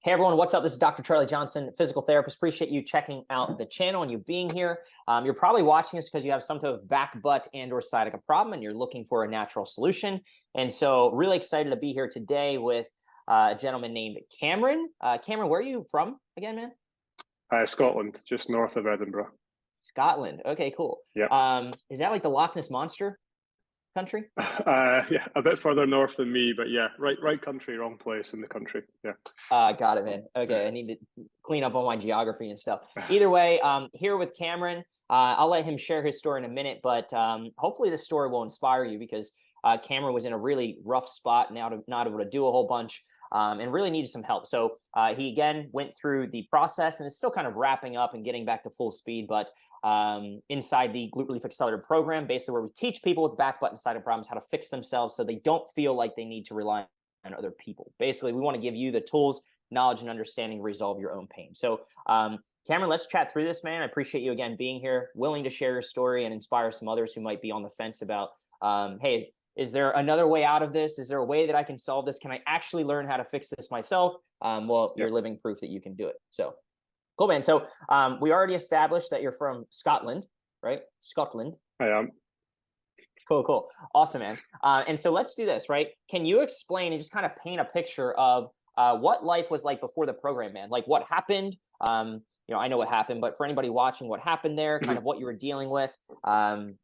Hey everyone, what's up? This is Dr. Charlie Johnson, physical therapist. Appreciate you checking out the channel and you being here. You're probably watching this because you have some type of back, butt, and or sciatica problem and you're looking for a natural solution. And so really excited to be here today with a gentleman named Cameron. Cameron, where are you from again, man? Scotland, just north of Edinburgh. Scotland. Okay, cool. Yeah. Is that like the Loch Ness Monster country? Yeah, a bit further north than me, but yeah, right country, wrong place in the country. Yeah. Got it, man. Okay, I need to clean up all my geography and stuff. Either way, here with Cameron. I'll let him share his story in a minute, but hopefully this story will inspire you because Cameron was in a really rough spot, now not able to do a whole bunch, and really needed some help. So he again went through the process and is still kind of wrapping up and getting back to full speed, but inside the Glute Relief Accelerator program, basically where we teach people with back, butt, and sciatic problems how to fix themselves so they don't feel like they need to rely on other people. Basically, we want to give you the tools, knowledge, and understanding to resolve your own pain. So Cameron, let's chat through this, man. I appreciate you again being here, willing to share your story and inspire some others who might be on the fence about, hey, is there another way out of this? Is there a way that I can solve this? Can I actually learn how to fix this myself? Well, you're living proof that you can do it. So cool, man. So we already established that you're from Scotland, right? Scotland. I am. Cool. Awesome, man. And so let's do this, right? Can you explain and just kind of paint a picture of what life was like before the program, man? Like what happened? I know what happened, but for anybody watching, what happened there, kind of what you were dealing with,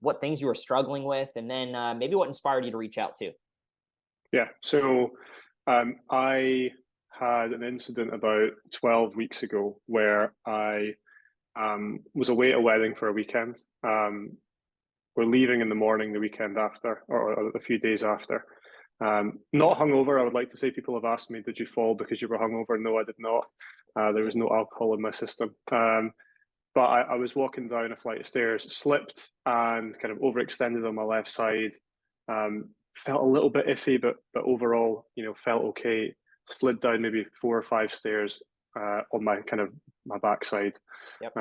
what things you were struggling with, and then maybe what inspired you to reach out to. Yeah. So I had an incident about 12 weeks ago where I was away at a wedding for a weekend. We're leaving in the morning the weekend after, or a few days after. Not hungover. I would like to say people have asked me, did you fall because you were hungover? No, I did not. There was no alcohol in my system. But I was walking down a flight of stairs, slipped and kind of overextended on my left side. Felt a little bit iffy, but overall, felt okay. Slid down maybe 4 or 5 stairs on my backside. Yep.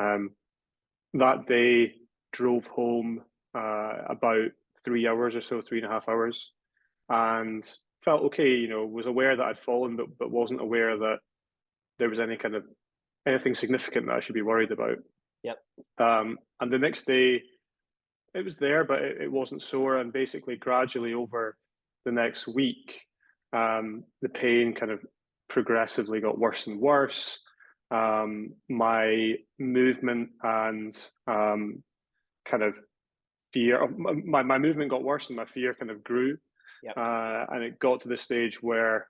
That day, drove home about 3 hours or so, 3.5 hours, and felt okay. Was aware that I'd fallen, but wasn't aware that there was anything significant that I should be worried about. Yep. And the next day, it was there, but it wasn't sore. And basically, gradually over the next week, the pain kind of progressively got worse and worse. My movement and kind of fear, my movement got worse and my fear kind of grew. Yep. And it got to the stage where,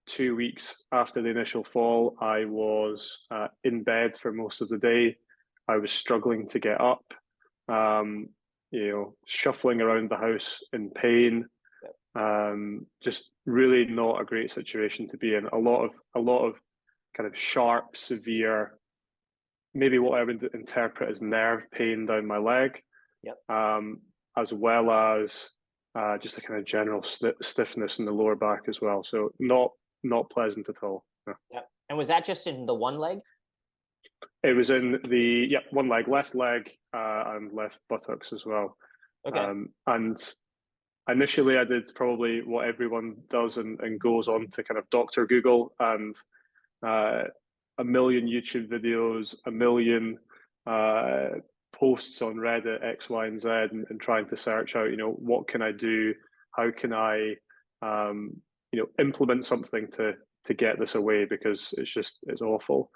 2 weeks after the initial fall, I was in bed for most of the day. I was struggling to get up, shuffling around the house in pain. Just really not a great situation to be in. A lot of kind of sharp, severe, maybe what I would interpret as nerve pain down my leg. Yep. As well as just a kind of general stiffness in the lower back as well. So not pleasant at all. Yep. And was that just in the one leg? It was in the one leg, left leg, and left buttocks as well. Okay. And initially, I did probably what everyone does and goes on to kind of Dr. Google and a million YouTube videos, a million posts on Reddit, X, Y, and Z, and trying to search out, what can I do? How can I, implement something to get this away, because it's awful.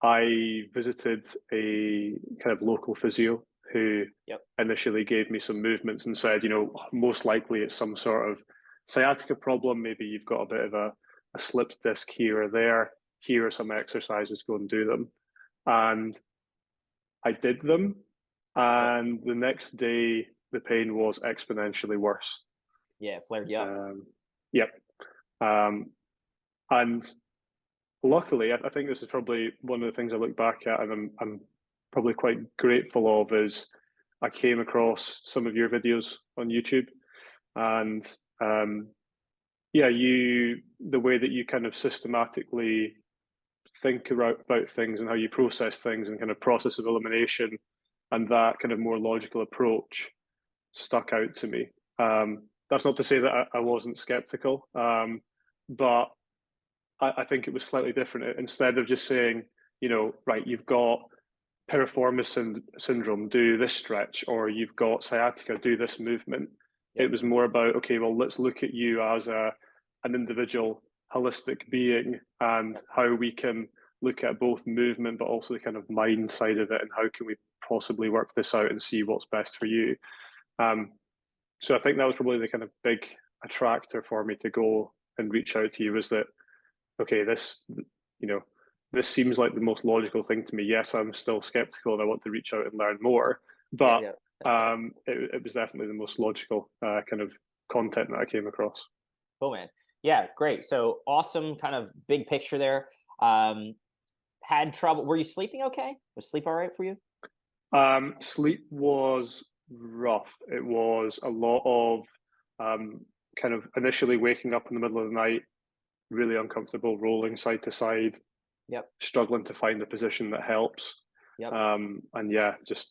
I visited a kind of local physio who initially gave me some movements and said, most likely it's some sort of sciatica problem. Maybe you've got a bit of a slipped disc here or there. Here are some exercises, go and do them. And I did them. And the next day, the pain was exponentially worse. Yeah, it flared you up. Yep. And luckily, I think this is probably one of the things I look back at and I'm probably quite grateful of, is I came across some of your videos on YouTube, and the way that you kind of systematically think about things and how you process things and kind of process of elimination and that kind of more logical approach stuck out to me. That's not to say that I wasn't skeptical, but I think it was slightly different. Instead of just saying, right, you've got piriformis syndrome, do this stretch, or you've got sciatica, do this movement. Yep. It was more about, okay, well, let's look at you as an individual holistic being, and how we can look at both movement but also the kind of mind side of it, and how can we possibly work this out and see what's best for you. So I think that was probably the kind of big attractor for me to go and reach out to you, was that, okay, this seems like the most logical thing to me. Yes, I'm still skeptical and I want to reach out and learn more, but it was definitely the most logical kind of content that I came across. Cool, man. Yeah, great. So awesome kind of big picture there. Had trouble. Were you sleeping okay? Was sleep all right for you? Sleep was rough. It was a lot of kind of initially waking up in the middle of the night, really uncomfortable, rolling side to side, struggling to find a position that helps. And yeah, just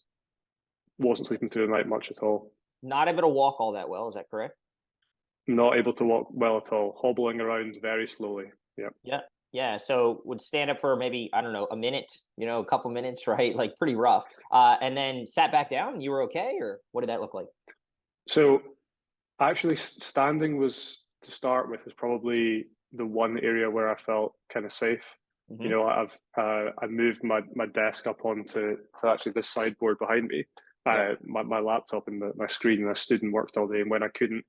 wasn't sleeping through the night much at all. Not able to walk all that well, is that correct? Not able to walk well at all, hobbling around very slowly. Yeah. So would stand up for maybe, I don't know, a minute, a couple minutes, right? Like pretty rough. And then sat back down. You were okay, or what did that look like? So actually, standing was, to start with, is probably the one area where I felt kind of safe. I've I moved my desk up onto actually this sideboard behind me, my laptop and my screen, and I stood and worked all day. And when I couldn't,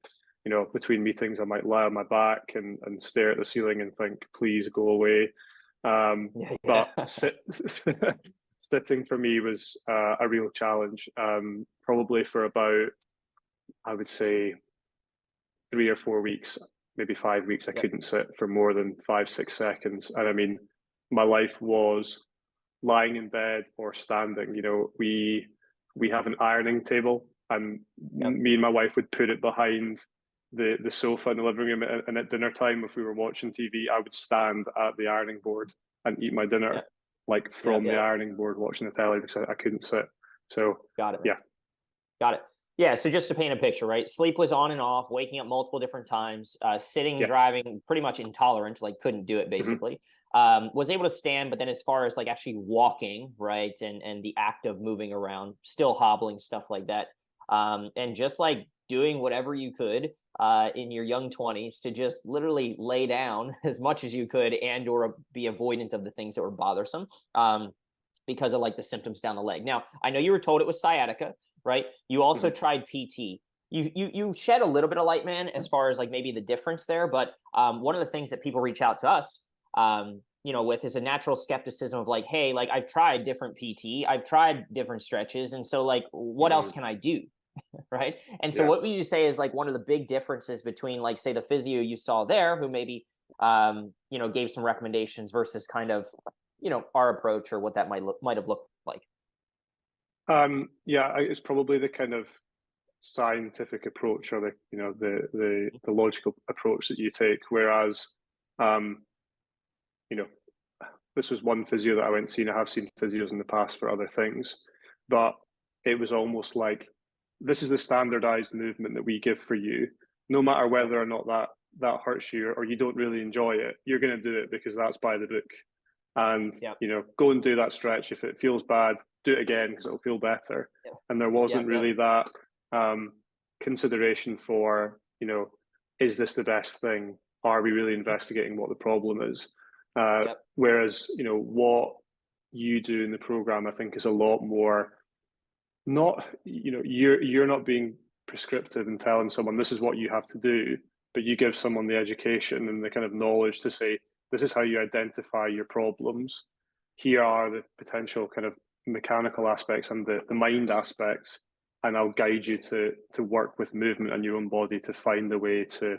between meetings, I might lie on my back and stare at the ceiling and think, please go away. But sitting for me was a real challenge. Probably for about, I would say, 3 or 4 weeks, maybe 5 weeks, I couldn't sit for more than 5-6 seconds. And I mean, my life was lying in bed or standing. We have an ironing table, and me and my wife would put it behind the sofa in the living room, and at dinner time, if we were watching TV, I would stand at the ironing board and eat my dinner like from the ironing board, watching the telly, because I couldn't sit. So got it. Got it. Yeah, so just to paint a picture, right? Sleep was on and off, waking up multiple different times, sitting, driving, pretty much intolerant, like couldn't do it basically. Was able to stand, but then as far as like actually walking, right, and the act of moving around, still hobbling, stuff like that. And just like doing whatever you could in your young 20s to just literally lay down as much as you could, and or be avoidant of the things that were bothersome because of like the symptoms down the leg. Now, I know you were told it was sciatica, right? You also tried PT. You shed a little bit of light, man, as far as like maybe the difference there. But one of the things that people reach out to us, with, is a natural skepticism of like, hey, like I've tried different PT, I've tried different stretches, and so like, what else can I do? Right. And so what would you say is like one of the big differences between, like, say, the physio you saw there, who maybe gave some recommendations, versus kind of our approach, or what that might have looked like? It's probably the kind of scientific approach, or the logical approach that you take. Whereas, this was one physio that I went to see, and I have seen physios in the past for other things, but it was almost like, this is the standardized movement that we give for you. No matter whether or not that hurts you, or you don't really enjoy it, you're going to do it because that's by the book. And go and do that stretch. If it feels bad, do it again, because it'll feel better. And there wasn't really that consideration for, is this the best thing? Are we really investigating what the problem is? Whereas, what you do in the program, I think, is a lot more, not, you're not being prescriptive and telling someone this is what you have to do, but you give someone the education and the kind of knowledge to say, this is how you identify your problems. Here are the potential kind of mechanical aspects and the mind aspects, and I'll guide you to work with movement and your own body to find a way to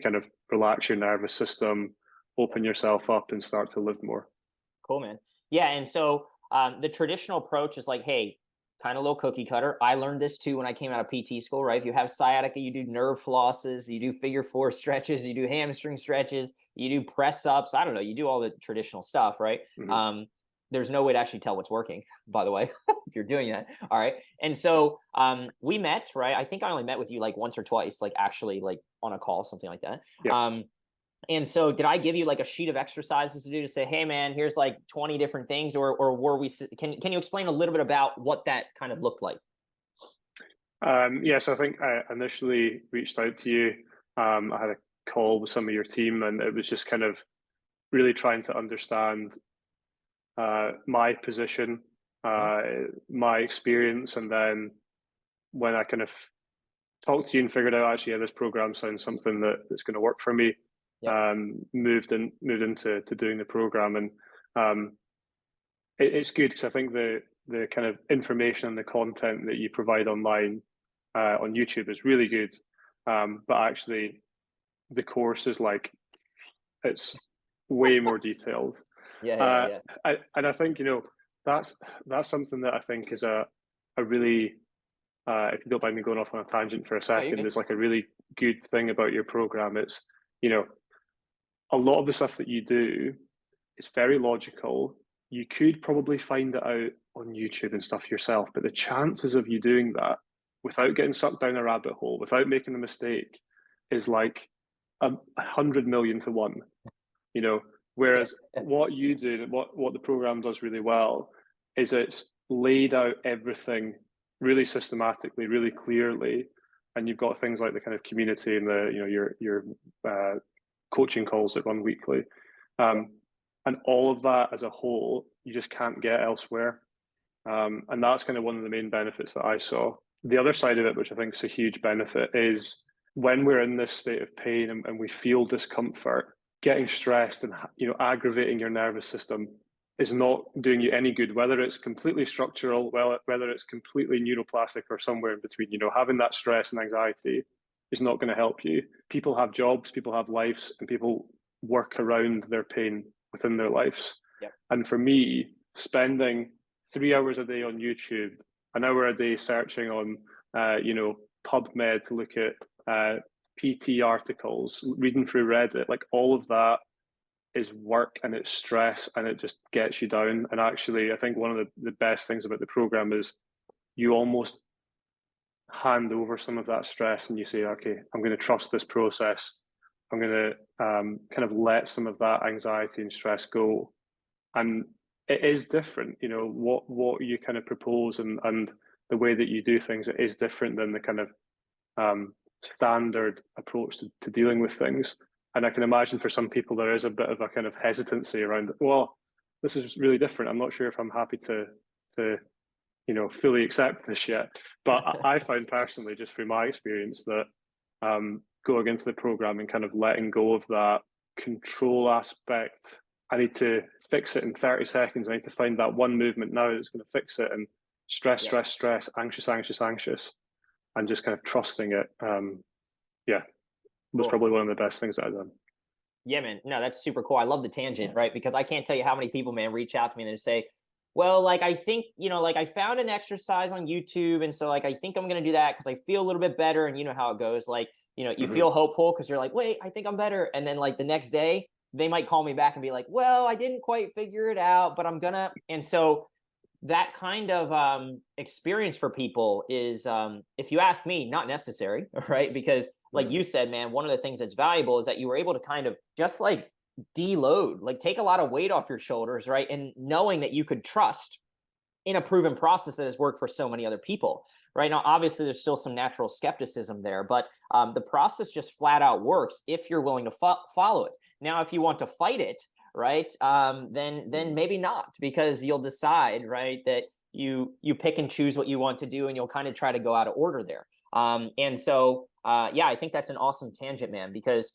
kind of relax your nervous system, open yourself up, and start to live more. Cool, man. Yeah, and so the traditional approach is like, hey, kind of little cookie cutter. I learned this too when I came out of PT school, right? If you have sciatica, you do nerve flosses, you do figure 4 stretches, you do hamstring stretches, you do press ups. I don't know, you do all the traditional stuff, right? There's no way to actually tell what's working, by the way, if you're doing that. All right. And so we met, right? I think I only met with you like once or twice, like actually like on a call, something like that. And so did I give you like a sheet of exercises to do to say, hey man, here's like 20 different things, or were we, can you explain a little bit about what that kind of looked like? Yes, I think I initially reached out to you. I had a call with some of your team, and it was just kind of really trying to understand my position, my experience, and then when I kind of talked to you and figured out actually, yeah, this program sounds something that's going to work for me. Yep. Moved into doing the program, and it's good because I think the kind of information and the content that you provide online on YouTube is really good, but actually the course is like it's way more detailed. Yeah. And I think that's something that I think is a really if you don't mind me going off on a tangent for a No, you're second, good. there's like a really good thing about your program. It's you know a lot of the stuff that you do is very logical. You could probably find it out on YouTube and stuff yourself, but the chances of you doing that without getting sucked down a rabbit hole, without making a mistake, is like 100 million to one. Whereas what you do, what the program does really well, is it's laid out everything really systematically, really clearly, and you've got things like the kind of community and the your coaching calls that run weekly, and all of that as a whole, you just can't get elsewhere. And that's kind of one of the main benefits that I saw. The other side of it, which I think is a huge benefit, is when we're in this state of pain and we feel discomfort, getting stressed and aggravating your nervous system is not doing you any good, whether it's completely structural, whether it's completely neuroplastic or somewhere in between. Having that stress and anxiety is not going to help you. People have jobs, people have lives, and people work around their pain within their lives. Yep. And for me, spending 3 hours a day on YouTube, an hour a day searching on, PubMed to look at PT articles, reading through Reddit, like all of that is work and it's stress and it just gets you down. And actually, I think one of the best things about the program is you almost hand over some of that stress and you say, okay, I'm going to trust this process. I'm going to kind of let some of that anxiety and stress go. And it is different, what you kind of propose and the way that you do things, it is different than the kind of standard approach to dealing with things. And I can imagine for some people there is a bit of a kind of hesitancy around, well, this is really different. I'm not sure if I'm happy to fully accept this yet. But I found personally, just through my experience, that going into the program and kind of letting go of that control aspect, I need to fix it in 30 seconds. I need to find that one movement now that's going to fix it, and stress, anxious, and just kind of trusting it. Was probably one of the best things that I've done. Yeah, man. No, that's super cool. I love the tangent, right? Because I can't tell you how many people, man, reach out to me and they say, well, like, I think, like I found an exercise on YouTube. And so like, I think I'm going to do that because I feel a little bit better. And you know how it goes. Like, you feel hopeful because you're like, wait, I think I'm better. And then like the next day, they might call me back and be like, well, I didn't quite figure it out, but I'm gonna. And so that kind of experience for people is, if you ask me, not necessary, right? Because like you said, man, one of the things that's valuable is that you were able to kind of just like deload, like take a lot of weight off your shoulders, right? And knowing that you could trust in a proven process that has worked for so many other people. Right now, obviously, there's still some natural skepticism there, but the process just flat out works if you're willing to follow it. Now, if you want to fight it, right, then maybe not, because you'll decide, right, that you pick and choose what you want to do, and you'll kind of try to go out of order there. And so, yeah, I think that's an awesome tangent, man, because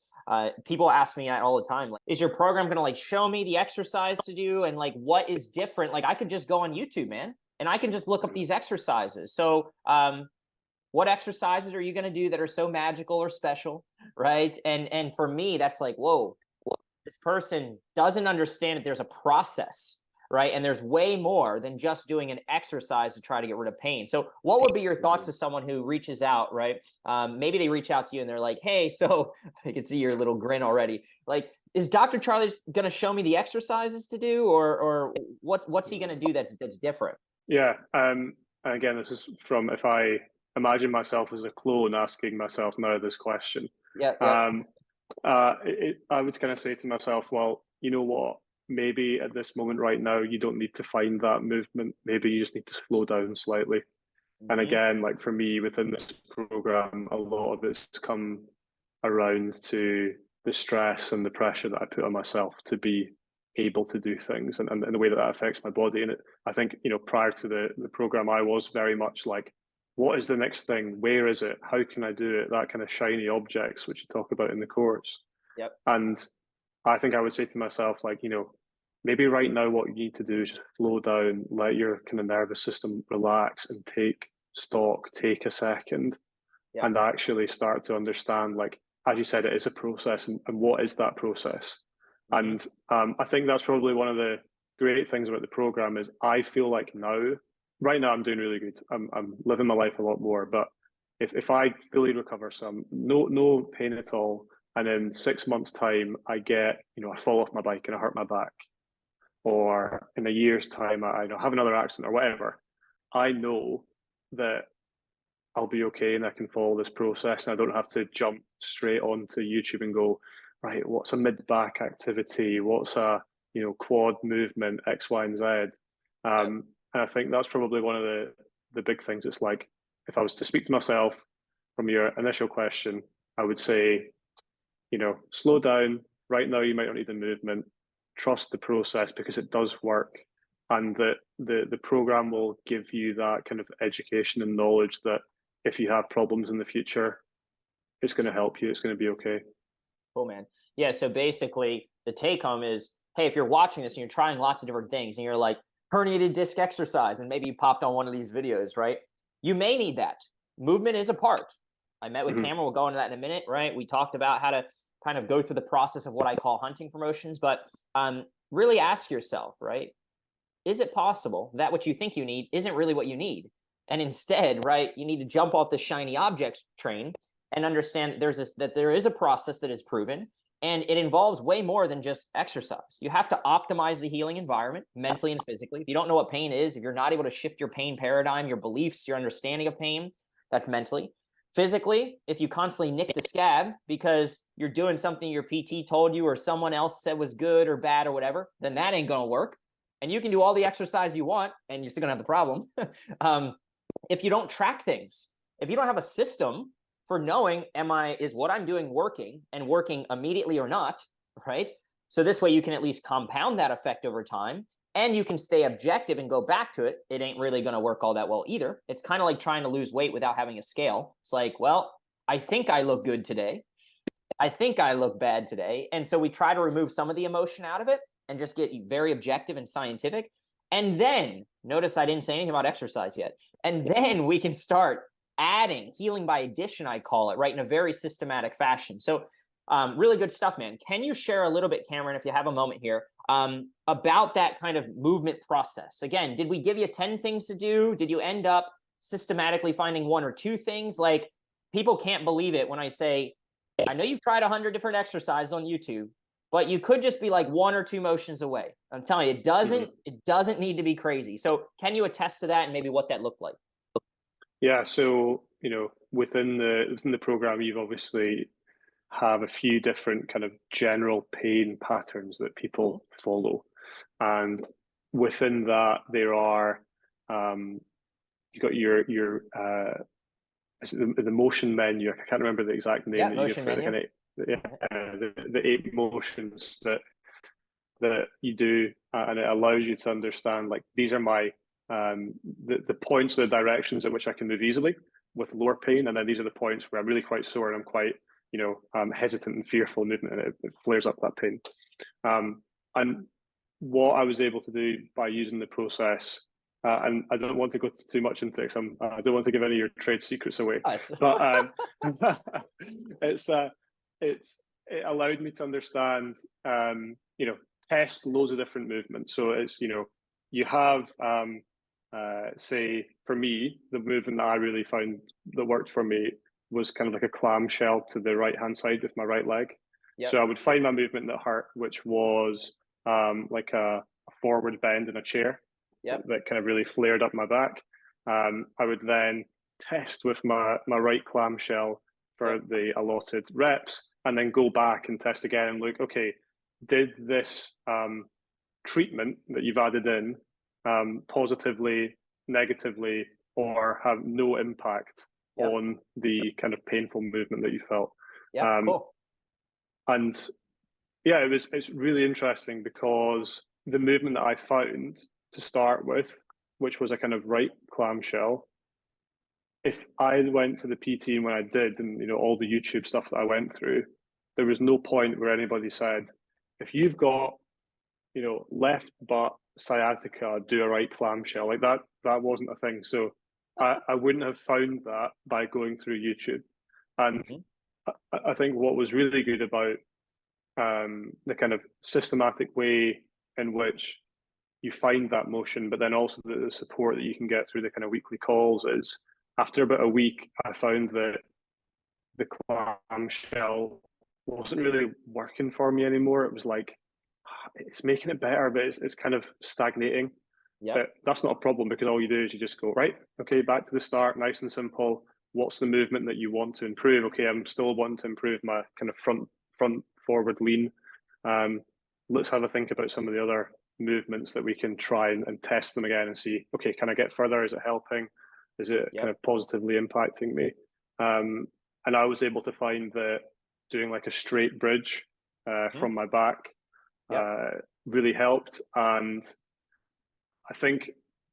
people ask me that all the time. Like, is your program going to like show me the exercise to do? And like, what is different? Like, I could just go on YouTube, man, and I can just look up these exercises. So, what exercises are you going to do that are so magical or special? Right. And for me, that's like, whoa, this person doesn't understand that there's a process, right? And there's way more than just doing an exercise to try to get rid of pain. So what would be your thoughts to someone who reaches out, right? Maybe they reach out to you and they're like, hey, so I can see your little grin already. Like, is Dr. Charlie's going to show me the exercises to do, or what's he going to do that's different? Yeah. And again, this is from, if I imagine myself as a clone asking myself now this question. Yeah. I would kind of say to myself, well, you know what? Maybe at this moment right now, you don't need to find that movement. Maybe you just need to slow down slightly. And Mm-hmm. again, like for me within this program, a lot of it's come around to the stress and the pressure that I put on myself to be able to do things, and the way that that affects my body. And I think, prior to the program, I was very much like, what is the next thing? Where is it? How can I do it? That kind of shiny objects, which you talk about in the course. Yep. And I think I would say to myself, like, maybe right now what you need to do is just slow down, let your kind of nervous system relax and take stock, take a second, Yep. and actually start to understand, like, as you said, it is a process, and what is that process? Mm-hmm. And I think that's probably one of the great things about the program is I feel like right now I'm doing really good. I'm living my life a lot more, but if I fully recover some, no pain at all, and in 6 months' time I get, I fall off my bike and I hurt my back, or in a year's time I have another accident or whatever, I know that I'll be okay and I can follow this process, and I don't have to jump straight onto YouTube and go, right, what's a mid back activity? What's a quad movement, X, Y, and Z? Yep. And I think that's probably one of the big things. It's like, if I was to speak to myself from your initial question, I would say, slow down. Right now, you might not need the movement. Trust the process because it does work, and that the program will give you that kind of education and knowledge that if you have problems in the future, it's going to help you. It's going to be okay. Cool, man. Yeah. So basically, the take home is, hey, if you're watching this and you're trying lots of different things and you're like, herniated disc exercise, and maybe you popped on one of these videos, right? You may need that. Movement is a part. I met with Cameron. We'll go into that in a minute, right? We talked about how to kind of go through the process of what I call hunting for motions, but really ask yourself, right? Is it possible that what you think you need isn't really what you need? And instead, right, you need to jump off the shiny objects train and understand that there is a process that is proven, and it involves way more than just exercise. You have to optimize the healing environment mentally and physically. If you don't know what pain is, if you're not able to shift your pain paradigm, your beliefs, your understanding of pain, that's mentally. Physically, if you constantly nick the scab because you're doing something your PT told you or someone else said was good or bad or whatever, then that ain't going to work. And you can do all the exercise you want and you're still going to have the problem. If you don't track things, if you don't have a system for knowing, is what I'm doing working and working immediately or not, right? So this way you can at least compound that effect over time, and you can stay objective and go back to it. It ain't really going to work all that well either. It's kind of like trying to lose weight without having a scale. It's like, well, I think I look good today. I think I look bad today. And so we try to remove some of the emotion out of it and just get very objective and scientific. And then, notice I didn't say anything about exercise yet. And then we can start adding healing by addition, I call it, right, in a very systematic fashion. So really good stuff, man. Can you share a little bit, Cameron, if you have a moment here, about that kind of movement process? Again, did we give you 10 things to do? Did you end up systematically finding one or two things? Like, people can't believe it when I say, I know you've tried 100 different exercises on YouTube, but you could just be like one or two motions away. I'm telling you, it doesn't need to be crazy. So can you attest to that and maybe what that looked like? Yeah, so within the program, you've obviously have a few different kind of general pain patterns that people follow, and within that there are you've got your the motion menu. I can't remember the exact name that you give for it. The 8 motions that you do, and it allows you to understand, like, these are my the points, the directions at which I can move easily with lower pain, and then these are the points where I'm really quite sore and I'm quite hesitant and fearful movement, and it flares up that pain. And what I was able to do by using the process, and I don't want to go too much into it, I don't want to give any of your trade secrets away, but it allowed me to understand, test loads of different movements. So it's, you have, say, for me, the movement that I really found that worked for me was kind of like a clamshell to the right-hand side with my right leg. Yep. So I would find my movement that hurt, which was like a forward bend in a chair. Yep. That kind of really flared up my back. I would then test with my right clamshell for the allotted reps, and then go back and test again and look, okay, did this treatment that you've added in positively, negatively, or have no impact on the kind of painful movement that you felt? Yeah, cool. And yeah, it's really interesting because the movement that I found to start with, which was a kind of right clamshell, if I went to the PT when I did, and all the YouTube stuff that I went through, there was no point where anybody said, if you've got left butt sciatica, do a right clamshell. Like that wasn't a thing. So I wouldn't have found that by going through YouTube. And I think what was really good about the kind of systematic way in which you find that motion, but then also the support that you can get through the kind of weekly calls is, after about a week, I found that the clamshell wasn't really working for me anymore. It was like, it's making it better, but it's kind of stagnating. But that's not a problem, because all you do is you just go, right, okay, back to the start, nice and simple. What's the movement that you want to improve? Okay, I'm still wanting to improve my kind of front forward lean. Let's have a think about some of the other movements that we can try and test them again and see, okay, can I get further? Is it helping? Is it kind of positively impacting me? And I was able to find that doing like a straight bridge from my back really helped. And I think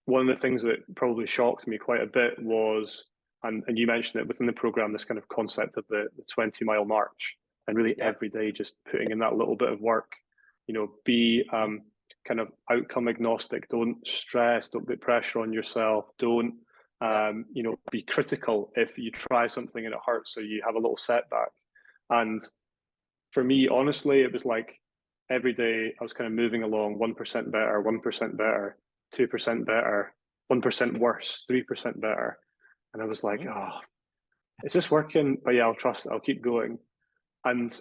one of the things that probably shocked me quite a bit was, and you mentioned it within the program, this kind of concept of the 20-mile march, and really every day just putting in that little bit of work, be kind of outcome agnostic. Don't stress, don't put pressure on yourself. Don't, be critical if you try something and it hurts, so you have a little setback. And for me, honestly, it was like every day I was kind of moving along 1% better, 1% better, 2% better, 1% worse, 3% better. And I was like, oh, is this working? But yeah, I'll trust it. I'll keep going. And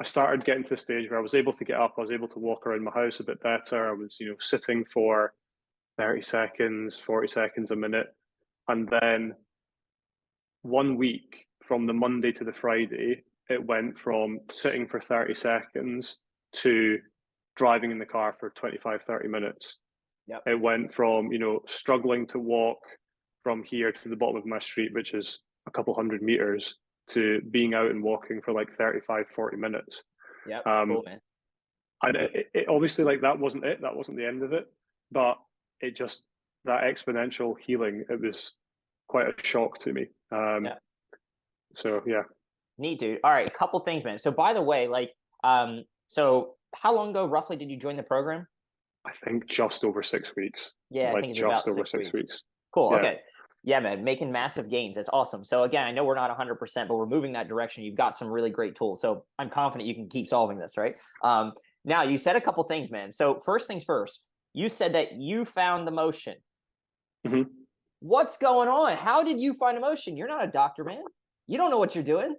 I started getting to the stage where I was able to get up. I was able to walk around my house a bit better. I was, sitting for 30 seconds, 40 seconds, a minute. And then 1 week, from the Monday to the Friday, it went from sitting for 30 seconds to driving in the car for 25, 30 minutes. It went from, struggling to walk from here to the bottom of my street, which is a couple hundred meters, to being out and walking for like 35, 40 minutes. Cool, man. And it obviously, like, that wasn't it. That wasn't the end of it. But it just, that exponential healing, it was quite a shock to me. So, yeah. Neat, dude. All right, a couple things, man. So by the way, like, so how long ago roughly did you join the program? I think just over 6 weeks. Yeah, I think it's about just over 6 weeks. Cool. Yeah. Okay. Yeah, man, making massive gains. That's awesome. So again, I know we're not 100%, but we're moving that direction. You've got some really great tools. So I'm confident you can keep solving this, right? Now, you said a couple things, man. So first things first, you said that you found the motion. What's going on? How did you find emotion? You're not a doctor, man. You don't know what you're doing.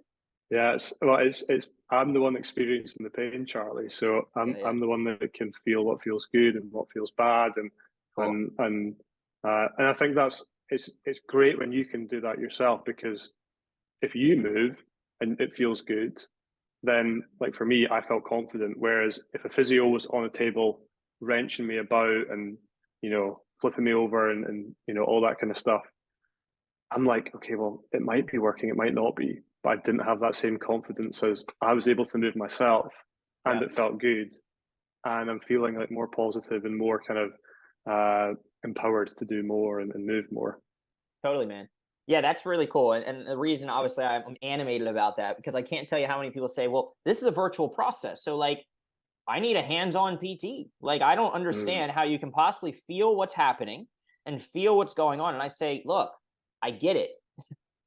Yeah, it's I'm the one experiencing the pain, Charlie. So I'm the one that can feel what feels good and what feels bad, and I think it's great when you can do that yourself, because if you move and it feels good, then, like, for me, I felt confident. Whereas if a physio was on a table wrenching me about and flipping me over and all that kind of stuff, I'm like, okay, well, it might be working, it might not be. But I didn't have that same confidence as I was able to move myself, and it felt good. And I'm feeling like more positive and more kind of empowered to do more and move more. Totally, man. Yeah, that's really cool. And the reason, obviously, I'm animated about that, because I can't tell you how many people say, well, this is a virtual process, so like, I need a hands-on PT. Like, I don't understand how you can possibly feel what's happening and feel what's going on. And I say, look, I get it.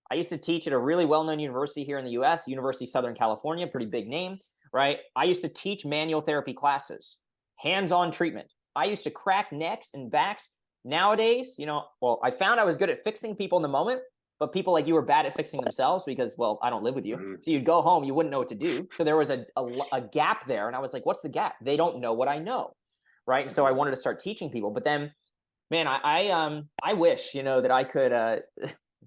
I used to teach at a really well-known university here in the US, University of Southern California, pretty big name, right? I used to teach manual therapy classes, hands-on treatment. I used to crack necks and backs. Nowadays, well, I found I was good at fixing people in the moment, but people like you were bad at fixing themselves because, well, I don't live with you. So you'd go home, you wouldn't know what to do. So there was a gap there. And I was like, what's the gap? They don't know what I know, right? And so I wanted to start teaching people. But then, man, I wish, that I could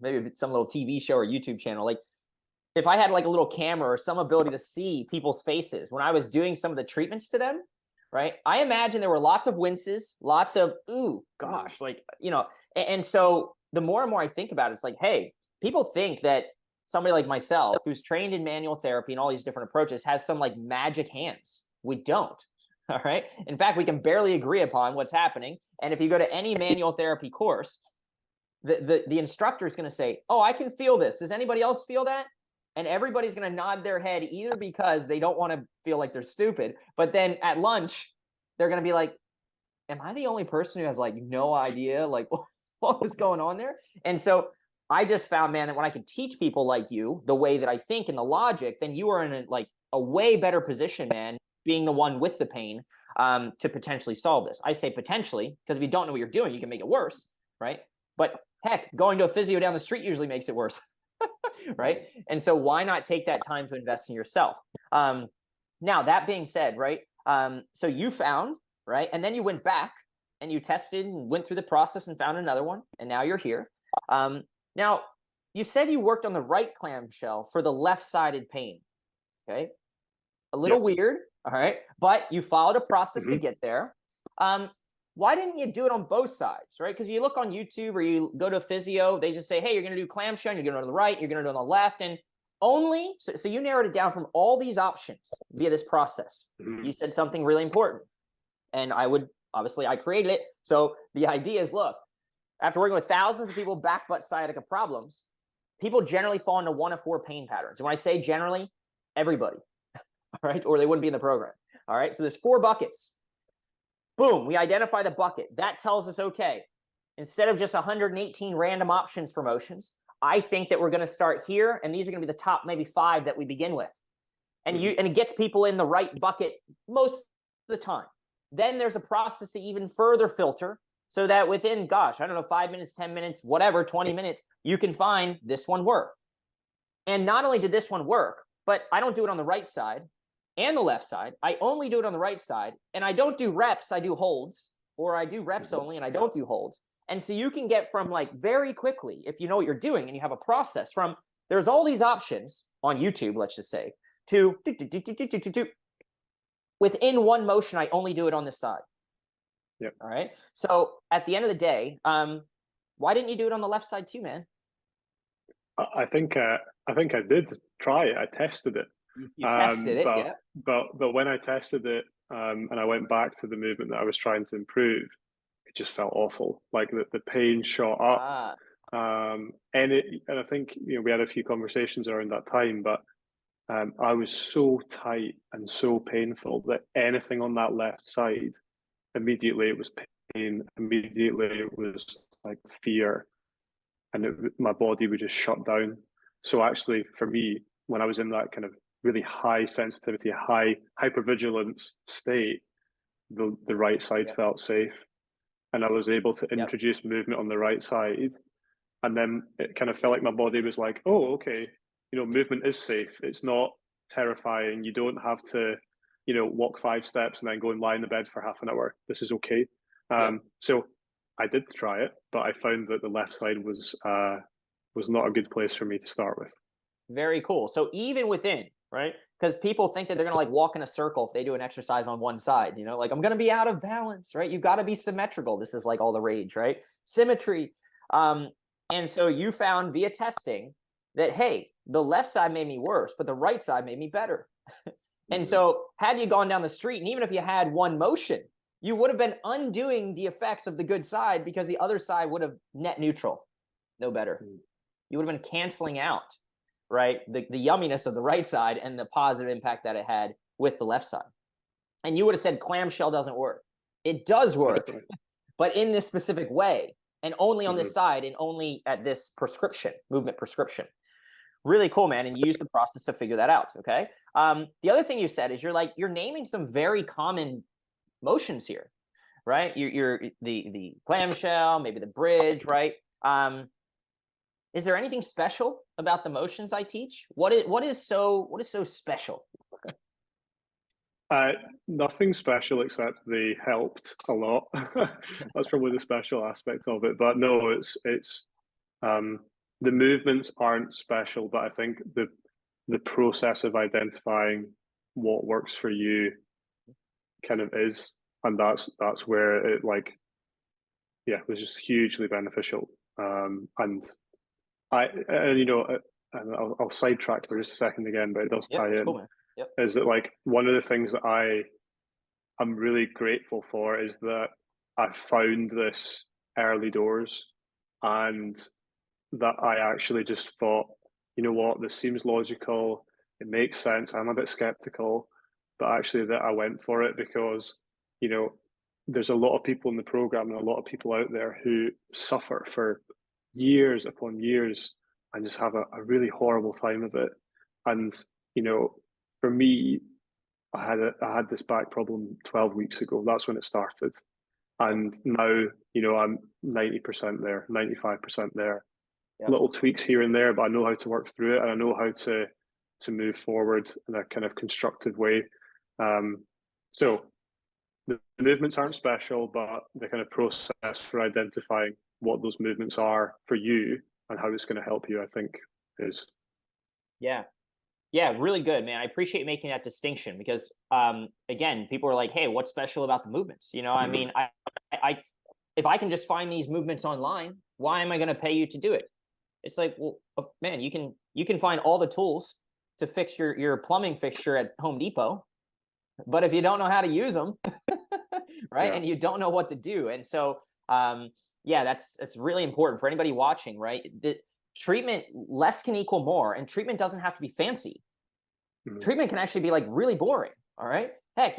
maybe some little TV show or YouTube channel. Like, if I had like a little camera or some ability to see people's faces when I was doing some of the treatments to them, right? I imagine there were lots of winces, lots of, ooh, gosh, like, you know, and so the more and more I think about it, it's like, hey, people think that somebody like myself who's trained in manual therapy and all these different approaches has some like magic hands. We don't. All right. In fact, we can barely agree upon what's happening. And if you go to any manual therapy course, the instructor is going to say, oh, I can feel this. Does anybody else feel that? And everybody's going to nod their head either because they don't want to feel like they're stupid, but then at lunch, they're going to be like, am I the only person who has like no idea like what was going on there? And so I just found, man, that when I can teach people like you the way that I think and the logic, then you are in a way better position, man, being the one with the pain to potentially solve this. I say potentially because if you don't know what you're doing, you can make it worse, right? But heck, going to a physio down the street usually makes it worse, right? And so why not take that time to invest in yourself? Now, that being said, right? So you found, right? And then you went back and you tested and went through the process and found another one. And now you're here. Now, you said you worked on the right clamshell for the left-sided pain, okay? A little weird, all right? But you followed a process to get there. Why didn't you do it on both sides, right? Because you look on YouTube or you go to a physio, they just say, hey, you're going to do clamshell, you're going to do it on the right, you're going to do it on the left. And only, so you narrowed it down from all these options via this process. You said something really important. And obviously I created it. So the idea is, look, after working with thousands of people, back, butt, sciatica problems, people generally fall into one of four pain patterns. And when I say generally, everybody, all right, or they wouldn't be in the program. All right, so there's 4 buckets. Boom, we identify the bucket. That tells us, okay, instead of just 118 random options for motions, I think that we're going to start here, and these are going to be the top maybe 5 that we begin with. And and it gets people in the right bucket most of the time. Then there's a process to even further filter so that within, gosh, I don't know, 5 minutes, 10 minutes, whatever, 20 minutes, you can find this one work. And not only did this one work, but I don't do it on the right side and the left side. I only do it on the right side. And I don't do reps, I do holds, or I do reps only and I don't do holds. And so you can get from like very quickly, if you know what you're doing and you have a process, from there's all these options on YouTube, let's just say, to within one motion, I only do it on this side. Yep. All right. So at the end of the day, why didn't you do it on the left side too, man? I think I did try it. I tested it. You tested it, yeah. But when I tested it, and I went back to the movement that I was trying to improve, it just felt awful. Like the pain shot up. And I think we had a few conversations around that time, but I was so tight and so painful that anything on that left side, immediately it was pain. Immediately it was like fear, and my body would just shut down. So actually, for me, when I was in that kind of really high sensitivity, high hypervigilance state, the right side felt safe, and I was able to introduce movement on the right side, and then it kind of felt like my body was like, oh, okay, movement is safe. It's not terrifying. You don't have to, walk 5 steps and then go and lie in the bed for half an hour. This is okay. So I did try it, but I found that the left side was not a good place for me to start with. Very cool. So even within, right? Because people think that they're going to like walk in a circle if they do an exercise on one side, like I'm going to be out of balance, right? You got to be symmetrical. This is like all the rage, right? Symmetry. And so you found via testing that, hey, the left side made me worse, but the right side made me better. And so had you gone down the street, and even if you had one motion, you would have been undoing the effects of the good side because the other side would have net neutral, no better. You would have been canceling out, right, the yumminess of the right side and the positive impact that it had with the left side. And you would have said clamshell doesn't work. It does work, but in this specific way, and only on this side, and only at this movement prescription. Really cool, man. And you use the process to figure that out. Okay. The other thing you said is you're naming some very common motions here, right? You're the clamshell, maybe the bridge, right? Is there anything special about the motions I teach? What is so special? Nothing special, except they helped a lot. That's probably the special aspect of it. But no, it's the movements aren't special, but I think the process of identifying what works for you kind of is, and that's where it was just hugely beneficial. And I'll sidetrack for just a second again, but it does tie in. Cool, man. Yep. Is that like one of the things that I'm really grateful for is that I found this early doors, and that I actually just thought, you know what, this seems logical, it makes sense. I'm a bit skeptical, but actually that I went for it because, there's a lot of people in the program and a lot of people out there who suffer for years upon years and just have a really horrible time of it. And, for me, I had this back problem 12 weeks ago. That's when it started. And now, I'm 90% there, 95% there. Yep. Little tweaks here and there, but I know how to work through it, and I know how to move forward in a kind of constructive way. So the movements aren't special, but the kind of process for identifying what those movements are for you and how it's going to help you, I think, is. Yeah, really good, man. I appreciate making that distinction because, again, people are like, "Hey, what's special about the movements?" I mean, I if I can just find these movements online, why am I going to pay you to do it? It's like, well, man, you can find all the tools to fix your plumbing fixture at Home Depot, but if you don't know how to use them, right, and you don't know what to do, and so, that's really important for anybody watching, right? The treatment, less can equal more, and treatment doesn't have to be fancy. Treatment can actually be like really boring. All right, heck,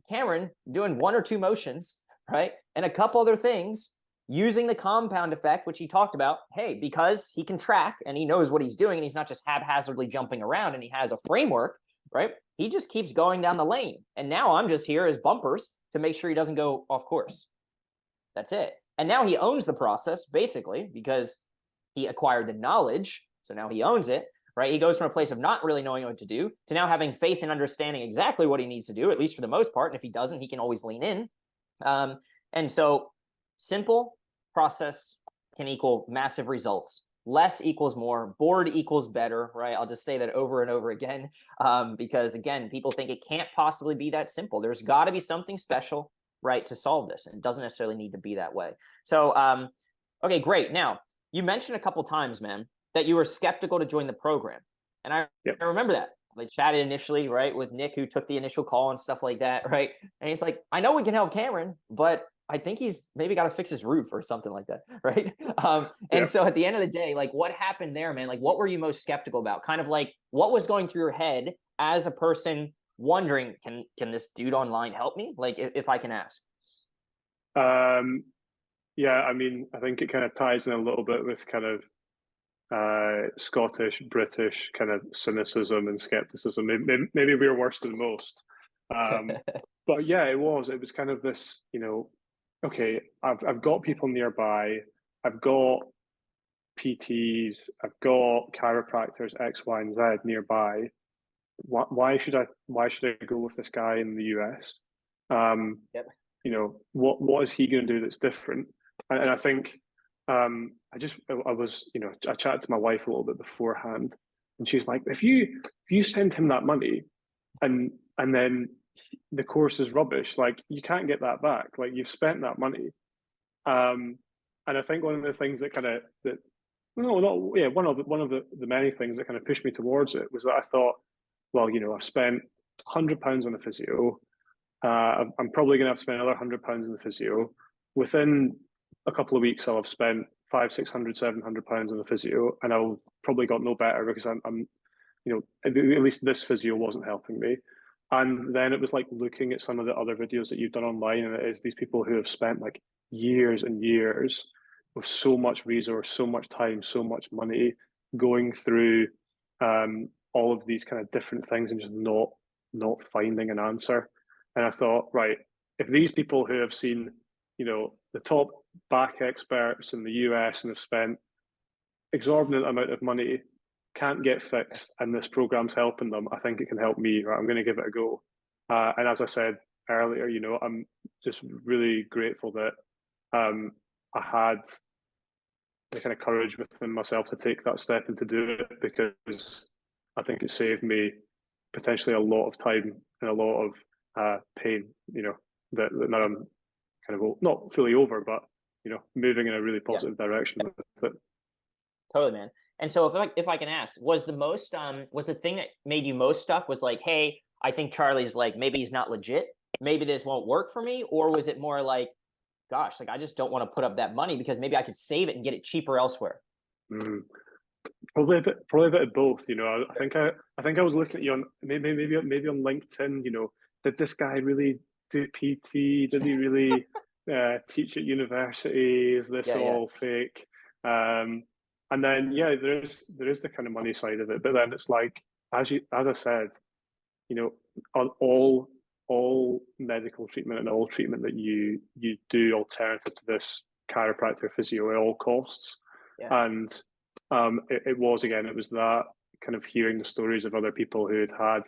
Cameron doing 1 or 2 motions, right, and a couple other things, using the compound effect, which he talked about. Hey, because he can track and he knows what he's doing and he's not just haphazardly jumping around and he has a framework, right? He just keeps going down the lane. And now I'm just here as bumpers to make sure he doesn't go off course. That's it. And now he owns the process basically because he acquired the knowledge. So now he owns it, right? He goes from a place of not really knowing what to do to now having faith and understanding exactly what he needs to do, at least for the most part. And if he doesn't, he can always lean in. And so simple process can equal massive results. Less equals more. Bored equals better, right? I'll just say that over and over again, because again, people think it can't possibly be that simple. There's got to be something special, right, to solve this. And it doesn't necessarily need to be that way. So, okay, great. Now, you mentioned a couple times, man, that you were skeptical to join the program. And I remember that. I chatted initially, right, with Nick, who took the initial call and stuff like that, right? And he's like, I know we can help Cameron, but I think he's maybe got to fix his roof or something like that, right? And so at the end of the day, like, what happened there, man? Like, what were you most skeptical about? Kind of like, what was going through your head as a person wondering, can this dude online help me? Like, if I can ask. Yeah, I mean, I think it kind of ties in a little bit with kind of Scottish, British kind of cynicism and skepticism. Maybe we're worse than most. But yeah, it was kind of this, okay, I've got people nearby, I've got PTs, I've got chiropractors X, Y, and Z nearby. Why should I go with this guy in the US? What is he going to do that's different? And I think I chatted to my wife a little bit beforehand, and she's like, if you send him that money and then the course is rubbish, like, you can't get that back. Like, you've spent that money. And I think one of the things that one of the many things that kind of pushed me towards it was that I thought, well, I've spent £100 on a physio. I'm probably going to have to spend another £100 on the physio. Within a couple of weeks, I'll have spent £500, £600, £700 on the physio, and I've probably got no better because I'm at least this physio wasn't helping me. And then it was like looking at some of the other videos that you've done online, and it is these people who have spent like years and years with so much resource, so much time, so much money going through all of these kind of different things and just not finding an answer. And I thought, right, if these people who have seen, the top back experts in the US and have spent exorbitant amount of money can't get fixed, and this program's helping them, I think it can help me. Right, I'm going to give it a go. And as I said earlier, I'm just really grateful that I had the kind of courage within myself to take that step and to do it, because I think it saved me potentially a lot of time and a lot of pain, that now I'm kind of not fully over, but, moving in a really Yeah, positive direction with it. totally, man. And so if I can ask, was the thing that made you most stuck was like, hey, I think Charlie's like, maybe he's not legit, maybe this won't work for me, or was it more like, gosh, like I just don't want to put up that money because maybe I could save it and get it cheaper elsewhere? Mm. Probably a bit of both. I think I was looking at you on maybe on LinkedIn. Did this guy really do PT? Did he really teach at university? Is this Yeah, yeah, all fake? And then yeah, there is the kind of money side of it, but then it's like as I said, on all medical treatment and all treatment that you do alternative to this chiropractor physio at all costs, yeah. and it was that kind of hearing the stories of other people who had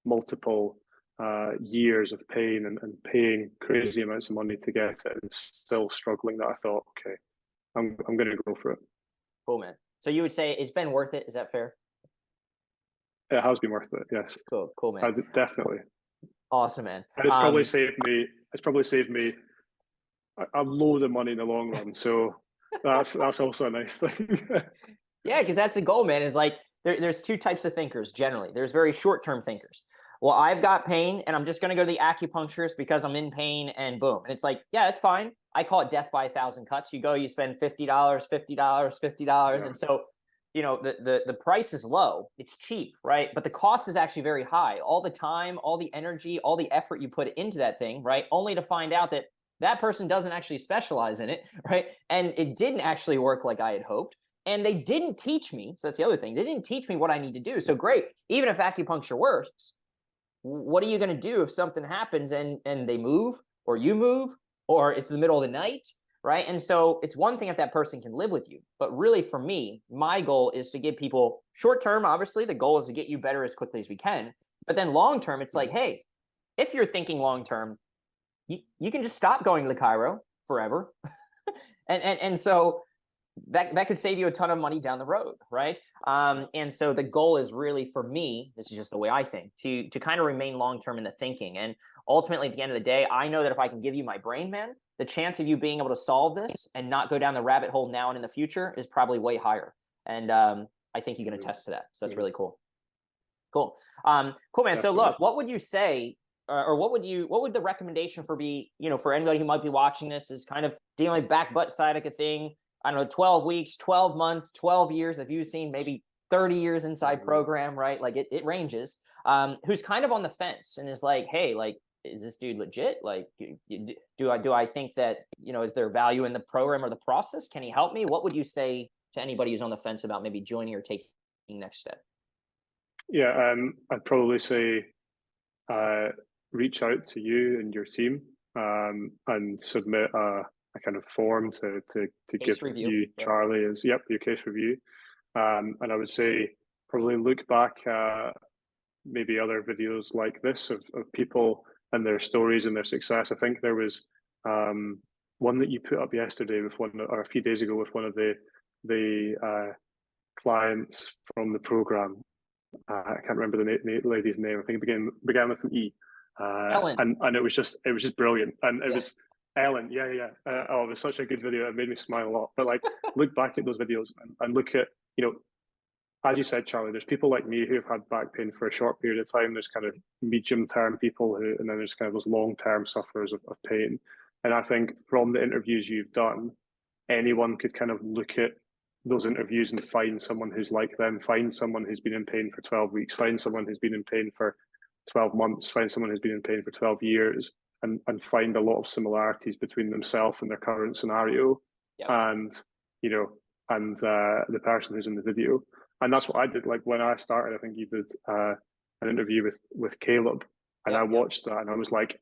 multiple years of pain and paying crazy amounts of money to get it and still struggling, that I thought, okay, I'm going to go for it. Cool, man. So you would say it's been worth it? Is that fair? It has been worth it, yes. Cool, cool, man. Definitely. Awesome, man. And it's probably saved me. It's probably saved me a load of money in the long run. So that's also a nice thing. Yeah, because that's the goal, man. Is like there's two types of thinkers generally. There's very short-term thinkers. Well, I've got pain and I'm just going to go to the acupuncturist because I'm in pain and boom. And it's like, yeah, it's fine. I call it death by 1,000 cuts. You go, you spend $50, $50, $50. Yeah. And so, the price is low. It's cheap, right? But the cost is actually very high. All the time, all the energy, all the effort you put into that thing, right? Only to find out that that person doesn't actually specialize in it, right? And it didn't actually work like I had hoped. And they didn't teach me. So that's the other thing. They didn't teach me what I need to do. So great. Even if acupuncture works, what are you going to do if something happens and they move or you move or it's the middle of the night, right? And so it's one thing if that person can live with you, but really for me, my goal is to give people short term. Obviously the goal is to get you better as quickly as we can, but then long term it's like, hey, if you're thinking long term, you can just stop going to the chiro forever. and so that could save you a ton of money down the road, right? And so the goal is really, for me, this is just the way I think, to kind of remain long-term in the thinking. And ultimately, at the end of the day, I know that if I can give you my brain, man, the chance of you being able to solve this and not go down the rabbit hole now and in the future is probably way higher. And I think you can attest to that. So that's really cool. Cool. Cool, man. So look, what would you say, or what would the recommendation be, for anybody who might be watching this is kind of dealing with back butt sciatica thing? I don't know, 12 weeks, 12 months, 12 years. If you've seen maybe 30 years inside program, right? Like it ranges. Who's kind of on the fence and is like, hey, like, is this dude legit? Like, do I think that, is there value in the program or the process? Can he help me? What would you say to anybody who's on the fence about maybe joining or taking the next step? Yeah, I'd probably say reach out to you and your team and submit a kind of form to give review. you, Charlie, your case review. And I would say probably look back at maybe other videos like this of people and their stories and their success. I think there was one that you put up yesterday or a few days ago with one of the clients from the program. I can't remember the lady's name. I think it began with an E. Ellen. And it was just brilliant. And it was Ellen. Yeah. It was such a good video. It made me smile a lot. But like, look back at those videos and look at, as you said, Charlie, there's people like me who have had back pain for a short period of time. There's kind of medium term people and then there's kind of those long term sufferers of pain. And I think from the interviews you've done, anyone could kind of look at those interviews and find someone who's like them, find someone who's been in pain for 12 weeks, find someone who's been in pain for 12 months, find someone who's been in pain for 12 years, and find a lot of similarities between themselves and their current scenario and the person who's in the video. And that's what I did. Like when I started, I think you did an interview with Caleb, and I watched that and I was like,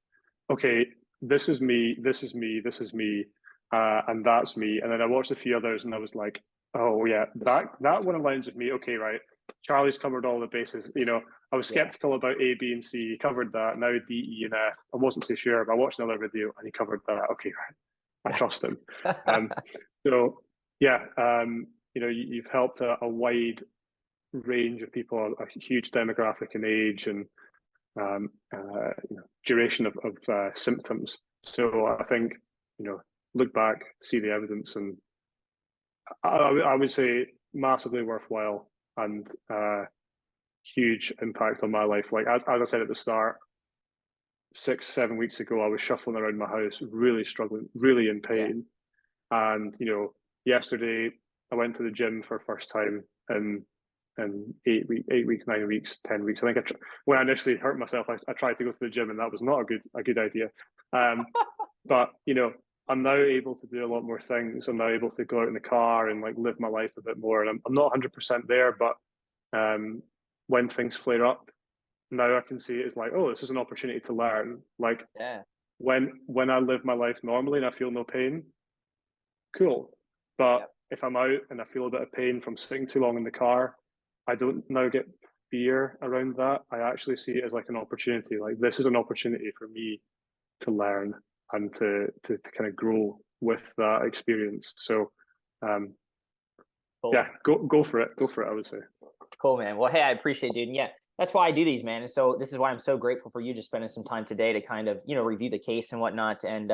okay, this is me, this is me, this is me, and that's me. And then I watched a few others and I was like, oh yeah, that one aligns with me. Okay, right. Charlie's covered all the bases. I was skeptical about A, B, and C. He covered that. Now D, E, and F. I wasn't too sure, but I watched another video and he covered that. Okay, right. I trust him. So yeah, you've helped a wide range of people, a huge demographic and age, and duration of symptoms. So I think, look back, see the evidence, and I would say massively worthwhile and huge impact on my life. Like as I said at the start, 6-7 weeks ago, I was shuffling around my house, really struggling, really in pain. Yeah. And yesterday I went to the gym for first time in 8 weeks, 9 weeks, 10 weeks. I think when I initially hurt myself, I tried to go to the gym, and that was not a good idea. But I'm now able to do a lot more things. I'm now able to go out in the car and like live my life a bit more. And I'm not 100% there, but when things flare up, now I can see it as like, oh, this is an opportunity to learn. Like, when I live my life normally and I feel no pain, cool. But if I'm out and I feel a bit of pain from sitting too long in the car, I don't now get fear around that. I actually see it as like an opportunity. Like, this is an opportunity for me to learn and to kind of grow with that experience. So cool. Yeah, go for it. Go for it, I would say. Cool, man. Well, hey, I appreciate it, dude. And yeah, that's why I do these, man. And so this is why I'm so grateful for you just spending some time today to kind of, review the case and whatnot. And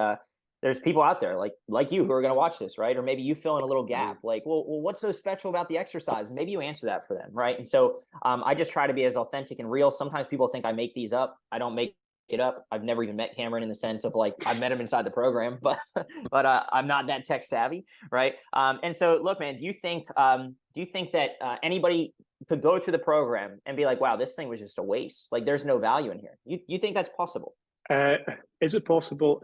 there's people out there like you who are going to watch this, right? Or maybe you fill in a little gap, like, well, what's so special about the exercise? And maybe you answer that for them, right? And so I just try to be as authentic and real. Sometimes people think I make these up. I don't make it up. I've never even met Cameron in the sense of like I've met him inside the program, but I'm not that tech savvy, right? And so, look, man, do you think that anybody could go through the program and be like, wow, this thing was just a waste? Like, there's no value in here. You think that's possible? Is it possible?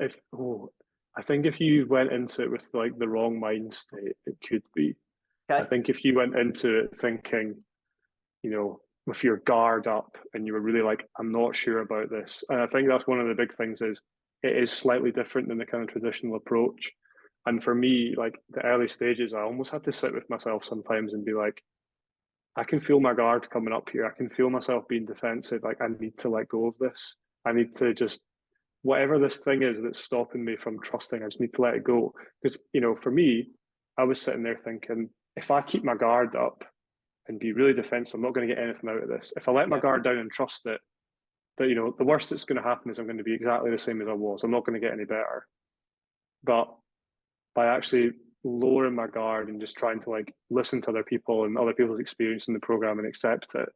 I think if you went into it with like the wrong mind state, it could be. Okay. I think if you went into it thinking, with your guard up and you were really like, I'm not sure about this. And I think that's one of the big things is it is slightly different than the kind of traditional approach. And for me, like the early stages, I almost had to sit with myself sometimes and be like, I can feel my guard coming up here. I can feel myself being defensive. Like, I need to let go of this. I need to just, whatever this thing is that's stopping me from trusting, I just need to let it go. Because, for me, I was sitting there thinking, if I keep my guard up and be really defensive, I'm not going to get anything out of this. If I let my guard down and trust it, that, the worst that's going to happen is I'm going to be exactly the same as I was. I'm not going to get any better. But by actually lowering my guard and just trying to like listen to other people and other people's experience in the program and accept it,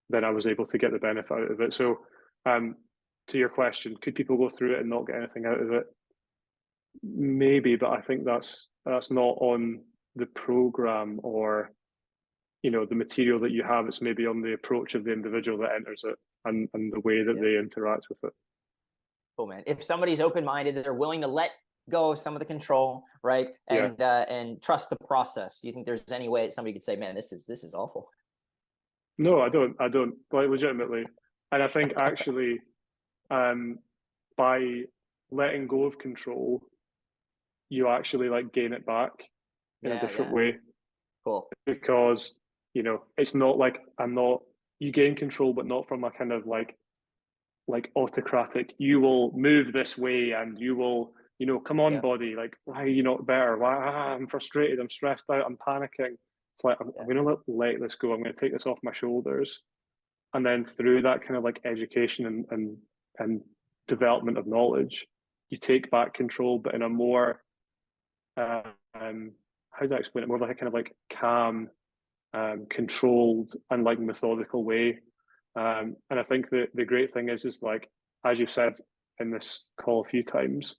then I was able to get the benefit out of it. So to your question, could people go through it and not get anything out of it? Maybe, but I think that's not on the program or the material that you have. It's maybe on the approach of the individual that enters it and the way that they interact with it. Cool, man. If somebody's open-minded, they're willing to let go of some of the control, right? And trust the process. Do you think there's any way somebody could say, man, this is awful? No, I don't, like, legitimately. And I think actually by letting go of control, you actually like gain it back in a different way. Cool. Because it's not like you gain control, but not from a kind of like autocratic, you will move this way and you will, come on, body, like, why are you not better? Why? I'm frustrated, I'm stressed out, I'm panicking. It's like, I'm going to let this go. I'm going to take this off my shoulders. And then through that kind of like education and development of knowledge, you take back control, but in a more, how do I explain it? More like a kind of like calm, controlled and like methodical way. And I think that the great thing is like, as you've said in this call a few times,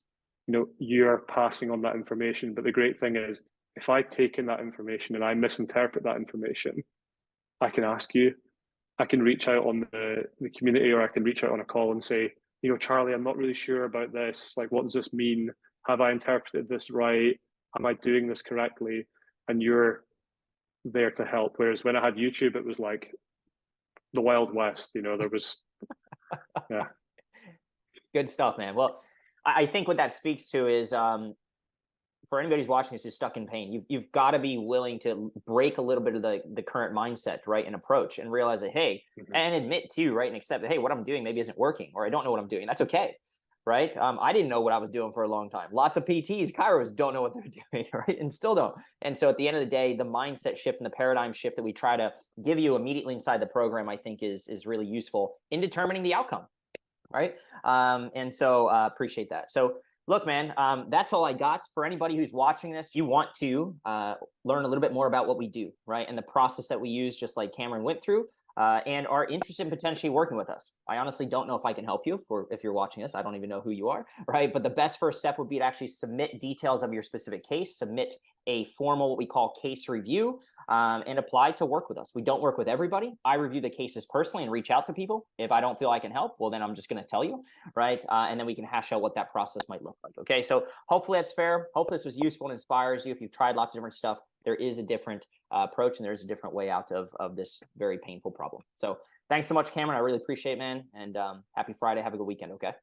you're passing on that information. But the great thing is, if I take in that information and I misinterpret that information, I can ask you, I can reach out on the community, or I can reach out on a call and say, Charlie, I'm not really sure about this. Like, what does this mean? Have I interpreted this right? Am I doing this correctly? And you're there to help. Whereas when I had YouTube, it was like the Wild West, there was, yeah. Good stuff, man. Well, I think what that speaks to is, for anybody who's watching this who's stuck in pain, you've got to be willing to break a little bit of the current mindset, right, and approach, and realize that, hey, and admit to, right, and accept that, hey, what I'm doing maybe isn't working, or I don't know what I'm doing. That's okay. right? I didn't know what I was doing for a long time. Lots of PTs, chiros don't know what they're doing, right? And still don't. And so at the end of the day, the mindset shift and the paradigm shift that we try to give you immediately inside the program, I think is really useful in determining the outcome, right? And so appreciate that. So look, man, that's all I got. For anybody who's watching this, you want to learn a little bit more about what we do, right? And the process that we use, just like Cameron went through, and are interested in potentially working with us. I honestly don't know if I can help you if you're watching this. I don't even know who you are, right? But the best first step would be to actually submit details of your specific case, submit a formal, what we call case review, and apply to work with us. We don't work with everybody. I review the cases personally and reach out to people. If I don't feel I can help, well, then I'm just going to tell you, right? And then we can hash out what that process might look like. Okay, so hopefully that's fair. Hopefully this was useful and inspires you. If you've tried lots of different stuff, there is a different approach and there's a different way out of this very painful problem. So thanks so much, Cameron. I really appreciate it, man. And happy Friday. Have a good weekend. Okay.